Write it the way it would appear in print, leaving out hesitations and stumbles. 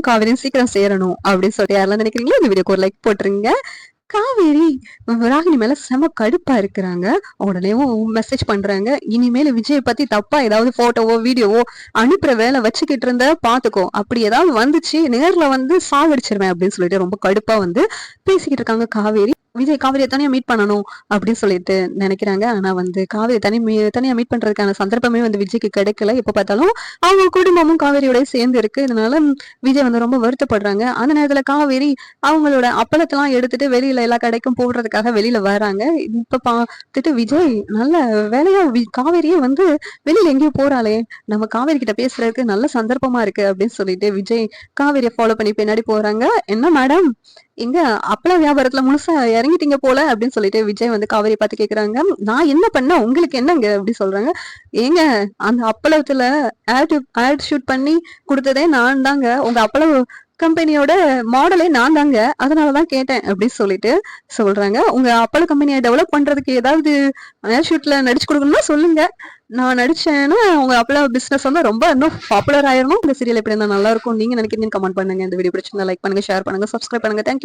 காவேரியும் சீக்கிரம் சேரணும் அப்படின்னு சொல்லிட்டு யாரெல்லாம் நினைக்கிறீங்களோ இந்த வீடியோக்கு ஒரு லைக் போட்டுருங்க. காவேரி ராகினி மேல செம கடுப்பா இருக்கிறாங்க. உடனேவும் மெசேஜ் பண்றாங்க, இனிமேல் விஜய் பத்தி தப்பா ஏதாவது போட்டோவோ வீடியோவோ அனுப்புற வேலை வச்சுக்கிட்டு இருந்த பாத்துக்கோ, அப்படி ஏதாவது வந்துச்சு நேர்ல வந்து சாகடிச்சிருவேன் அப்படின்னு சொல்லிட்டு ரொம்ப கடுப்பா வந்து பேசிக்கிட்டு இருக்காங்க காவேரி. விஜய் காவேரியை தனியா மீட் பண்ணணும் அப்படின்னு சொல்லிட்டு நினைக்கிறாங்க. ஆனா வந்து காவேரி தனியா மீட் பண்றதுக்கான சந்தர்ப்பமே வந்து விஜய்க்கு கிடைக்கல. எப்ப பார்த்தாலும் அவங்க குடும்பமும் காவேரியோட சேர்ந்து இருக்கு. இதனால விஜய் வந்து ரொம்ப வருத்தப்படுறாங்க. அந்த நேரத்துல காவேரி அவங்களோட அப்பளத்தெல்லாம் எடுத்துட்டு வெளியில எல்லா கடைக்கும் போடுறதுக்காக வெளியில வராங்க. இப்ப பார்த்துட்டு விஜய் நல்ல வேலையா காவேரியே வந்து வெளியில எங்கேயோ போறாளே, நம்ம காவேரி கிட்ட பேசுறதுக்கு நல்ல சந்தர்ப்பமா இருக்கு அப்படின்னு சொல்லிட்டு விஜய் காவேரியை ஃபாலோ பண்ணி பின்னாடி போறாங்க. என்ன மேடம், எங்க அப்பள வியாபாரத்துல முழுசா இறங்கிட்டீங்க போல அப்படின்னு சொல்லிட்டு விஜய் வந்து காவேரி பார்த்து கேக்குறாங்க. நான் என்ன பண்ண, உங்களுக்கு என்னங்க அப்படி சொல்றாங்க. ஏங்க, அந்த அப்பளத்துல ஆட் ஷூட் பண்ணி கொடுத்ததே நான் தாங்க, உங்க அப்பளம் கம்பெனியோட மாடலே நான் தாங்க, அதனாலதான் கேட்டேன் அப்படின்னு சொல்லிட்டு சொல்றாங்க. உங்க அப்பள கம்பெனியை டெவலப் பண்றதுக்கு ஏதாவது ஏர் ஷூட்ல நடிச்சு கொடுக்கணும்னா சொல்லுங்க, நான் நடிச்சேன்னா உங்க அப்பள பிசினஸ் வந்து ரொம்ப இன்னும் பாப்புலர் ஆயிரும். இந்த சீரியல் எப்படி இருந்தா நல்லா இருக்கும் நீங்க நினைக்கிறீங்கன்னு கமெண்ட் பண்ணுங்க. இந்த வீடியோ பிடிச்சிருந்தா லைக் பண்ணுங்க, ஷேர் பண்ணுங்க, சப்ஸ்கிரைப் பண்ணுங்க. தேங்க்யூ.